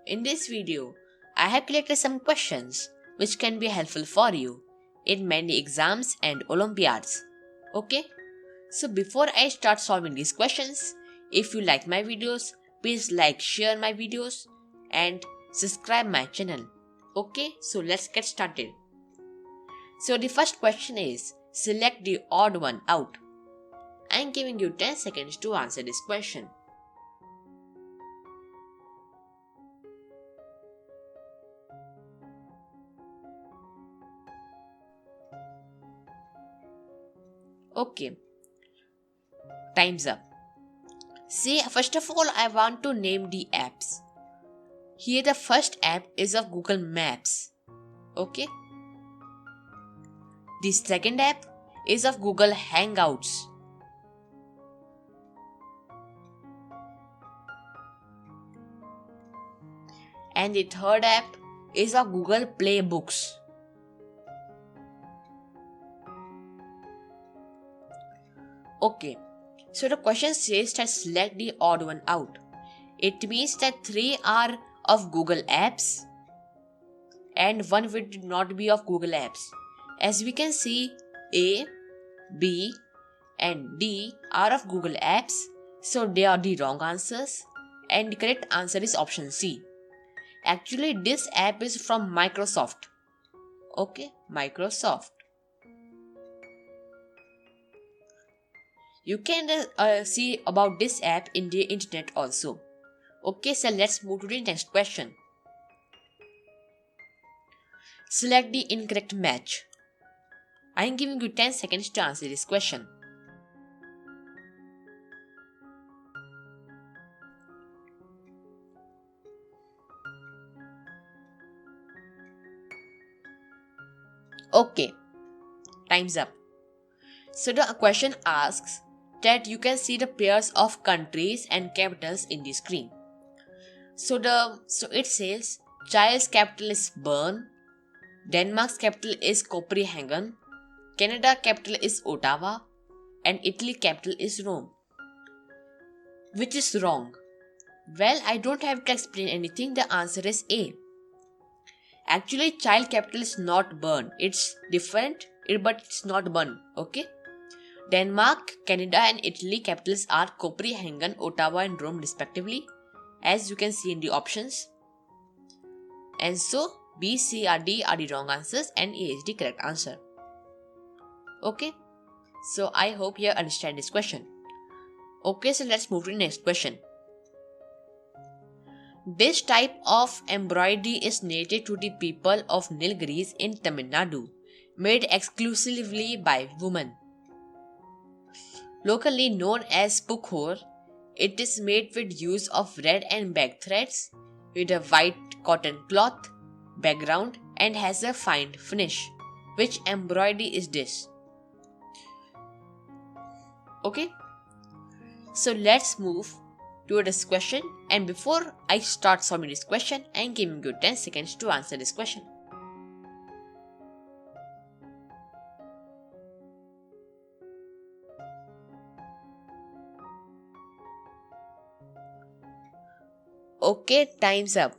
In this video, I have collected some questions which can be helpful for you in many exams and Olympiads. Okay? So before I start solving these questions, if you like my videos, please like, share my videos and subscribe my channel. Okay, so let's get started. So the first question is, select the odd one out. I am giving you 10 seconds to answer this question. Okay, time's up. See, first of all, I want to name the apps. Here, the first app is of Google Maps. Okay. The second app is of Google Hangouts. And the third app is of Google Play Books. Okay, so the question says that select the odd one out. It means that 3 are of Google Apps and 1 would not be of Google Apps. As we can see, A, B and D are of Google Apps, so they are the wrong answers and the correct answer is option C. Actually, this app is from Microsoft. Okay, Microsoft. You can see about this app in the internet also. Okay, so let's move to the next question. Select the incorrect match. I am giving you 10 seconds to answer this question. Okay, time's up. So the question asks that you can see the pairs of countries and capitals in the screen. So it says Child's capital is Bern, Denmark's capital is Copenhagen, Canada capital is Ottawa, and Italy capital is Rome. Which is wrong? Well, I don't have to explain anything, the answer is A. Actually, child capital is not Bern, it's different, but it's not Bern, okay? Denmark, Canada and Italy capitals are Copenhagen, Ottawa and Rome respectively, as you can see in the options. And so, B, C or D are the wrong answers and A is the correct answer. Okay, so I hope you understand this question. Okay, so let's move to the next question. This type of embroidery is native to the people of Nilgiris in Tamil Nadu, made exclusively by women. Locally known as pukhor, it is made with use of red and black threads with a white cotton cloth background and has a fine finish. Which embroidery is this? Okay, so let's move to this question, and before I start solving this question, I am giving you 10 seconds to answer this question. Okay, time's up.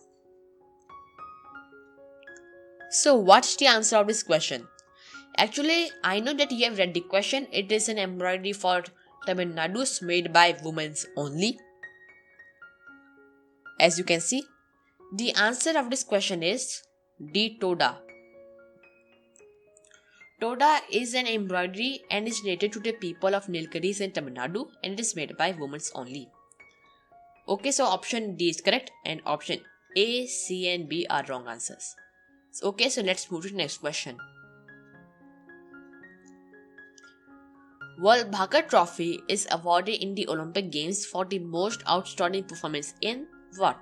So what's the answer of this question? Actually, I know that you have read the question. It is an embroidery for Tamil Nadu made by women only. As you can see, the answer of this question is D. Toda. Toda is an embroidery and is native to the people of Nilgiris in Tamil Nadu and it is made by women only. Okay, so option D is correct and option A, C and B are wrong answers. Okay, so let's move to the next question. World Bhagat Trophy is awarded in the Olympic Games for the most outstanding performance in what?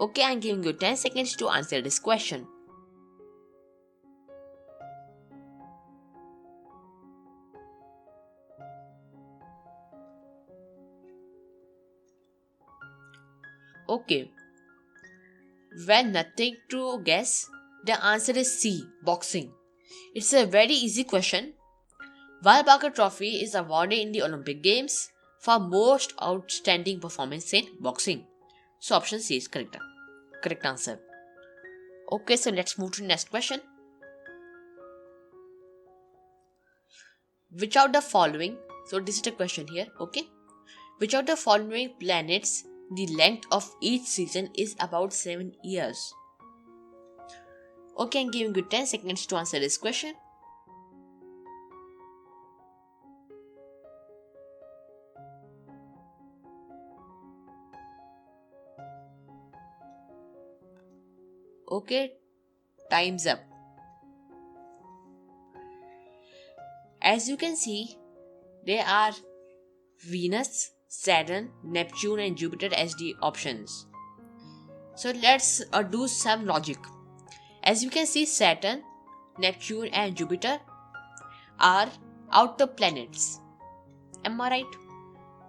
Okay, I'm giving you 10 seconds to answer this question. Okay, well, nothing to guess. The answer is C, boxing. It's a very easy question. World Bhagat Trophy is awarded in the Olympic Games for most outstanding performance in boxing. So option C is correct. correct answer. Okay, so let's move to the next question. Which of the following, so this is the question here, okay? Which of the following planets the length of each season is about 7 years? Okay, I'm giving you 10 seconds to answer this question. Okay, time's up. As you can see, there are Venus, Saturn, Neptune, and Jupiter as the options. So let's do some logic. As you can see, Saturn, Neptune, and Jupiter are outer planets. Am I right?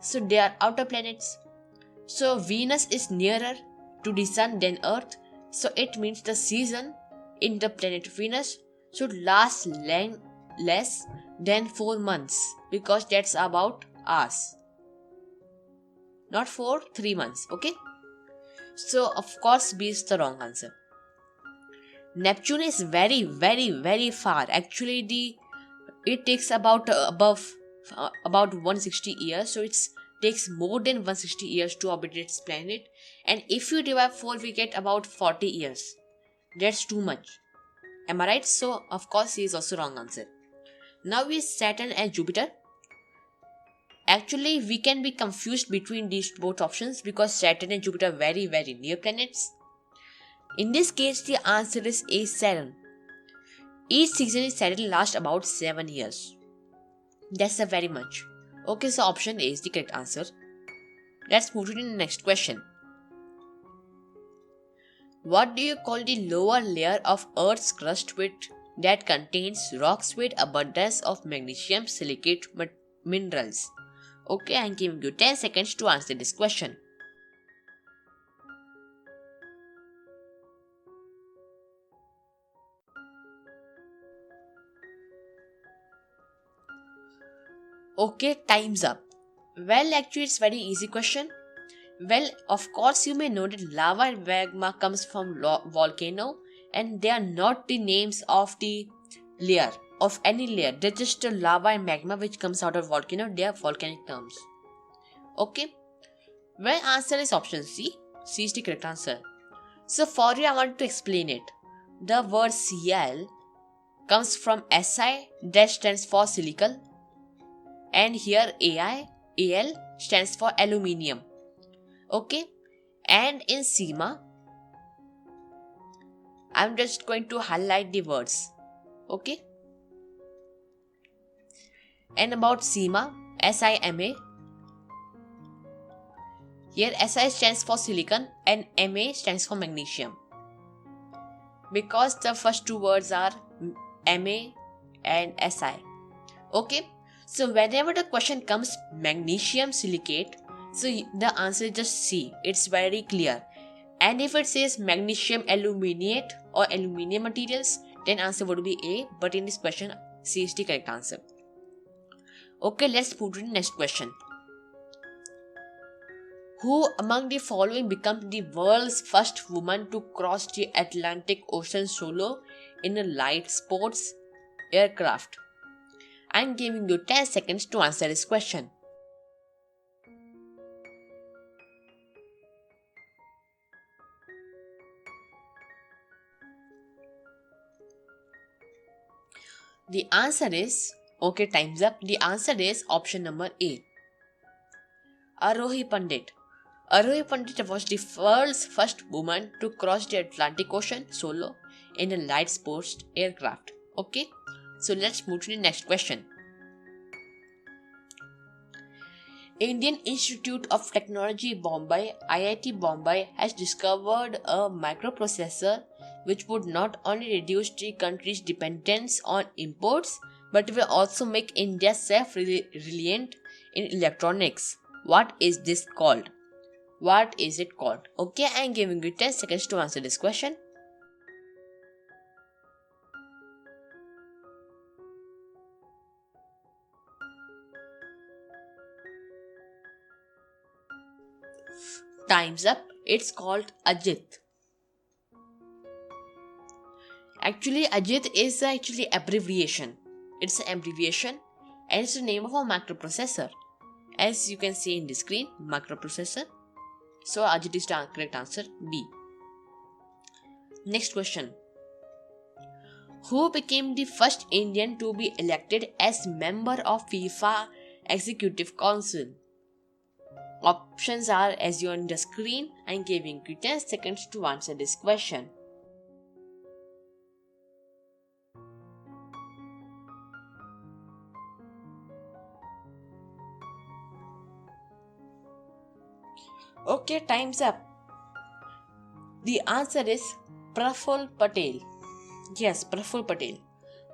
So they are outer planets. So Venus is nearer to the sun than Earth. So it means the season in the planet Venus should last less than 4 months, because that's about hours. Not for 3 months, okay? So of course B is the wrong answer. Neptune is very, very, very far. Actually, it takes about about 160 years. So it takes more than 160 years to orbit its planet. And if you divide 4, we get about 40 years. That's too much. Am I right? So of course C is also wrong answer. Now is Saturn and Jupiter. Actually, we can be confused between these both options because Saturn and Jupiter are very, very near planets. In this case, the answer is A, Saturn. Each season in Saturn lasts about 7 years. That's a very much. Okay, so option A is the correct answer. Let's move to the next question. What do you call the lower layer of Earth's crust that contains rocks with abundance of magnesium silicate minerals? Okay, I'm giving you 10 seconds to answer this question. Okay, time's up. Well, actually, it's very easy question. Well, of course, you may know that lava and magma comes from volcano, and they are not the names of the layer of any layer. They're just the lava and magma which comes out of volcano. They are volcanic terms. Okay. Well, answer is option C. C is the correct answer. So for you, I want to explain it. The word Cl comes from Si, that stands for silicon, and here Al stands for aluminium. Okay, and in SEMA, I'm just going to highlight the words. Okay, and about SEMA, SIMA, here Si stands for silicon and Ma stands for magnesium, because the first two words are Ma and Si. Okay, so whenever the question comes magnesium silicate, so the answer is just C. It's very clear. And if it says magnesium aluminate or aluminium materials, then answer would be A. But in this question, C is the correct answer. Okay, let's move to the next question. Who among the following becomes the world's first woman to cross the Atlantic Ocean solo in a light sports aircraft? I'm giving you 10 seconds to answer this question. The answer is, okay, time's up. The answer is option number A. Arohi Pandit. Arohi Pandit was the world's first woman to cross the Atlantic Ocean solo in a light sports aircraft. Okay, so let's move to the next question. Indian Institute of Technology Bombay, IIT Bombay, has discovered a microprocessor which would not only reduce the country's dependence on imports but will also make India self-reliant in electronics. What is this called? What is it called? Okay, I am giving you 10 seconds to answer this question. Time's up. It's called Ajit. Actually, Ajit is actually abbreviation. It's an abbreviation and it's the name of a microprocessor. As you can see in the screen, microprocessor. So Ajit is the correct answer, B. Next question. Who became the first Indian to be elected as member of FIFA Executive Council? Options are as you on the screen. I'm giving you 10 seconds to answer this question. Okay, time's up. The answer is Praful Patel. Yes, Praful Patel.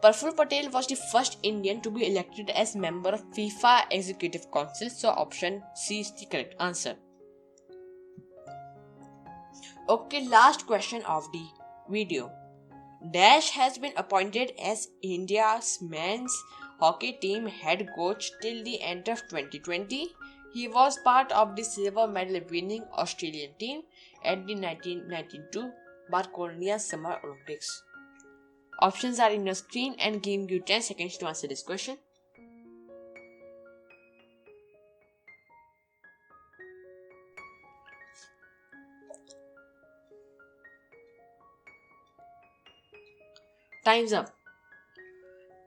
Praful Patel was the first Indian to be elected as member of FIFA Executive Council, so option C is the correct answer. Okay, last question of the video. Dash has been appointed as India's men's hockey team head coach till the end of 2020. He was part of the silver medal winning Australian team at the 1992 Barcelona Summer Olympics. Options are in your screen and giving you 10 seconds to answer this question. Time's up.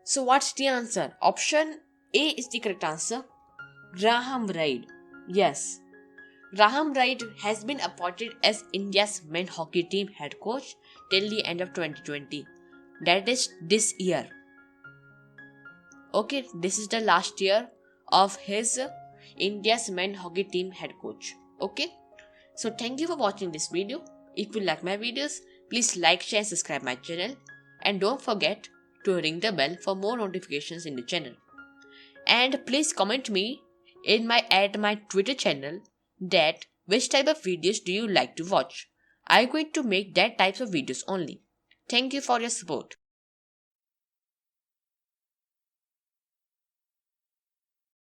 So what's the answer? Option A is the correct answer. Graham Reid. Yes. Graham Reid has been appointed as India's men's hockey team head coach till the end of 2020. That is this year. Okay, this is the last year of his India's men's hockey team head coach. Okay, so thank you for watching this video. If you like my videos, please like, share, and subscribe my channel. And don't forget to ring the bell for more notifications in the channel. And please comment me at my Twitter channel that which type of videos do you like to watch. I'm going to make that types of videos only. Thank you for your support.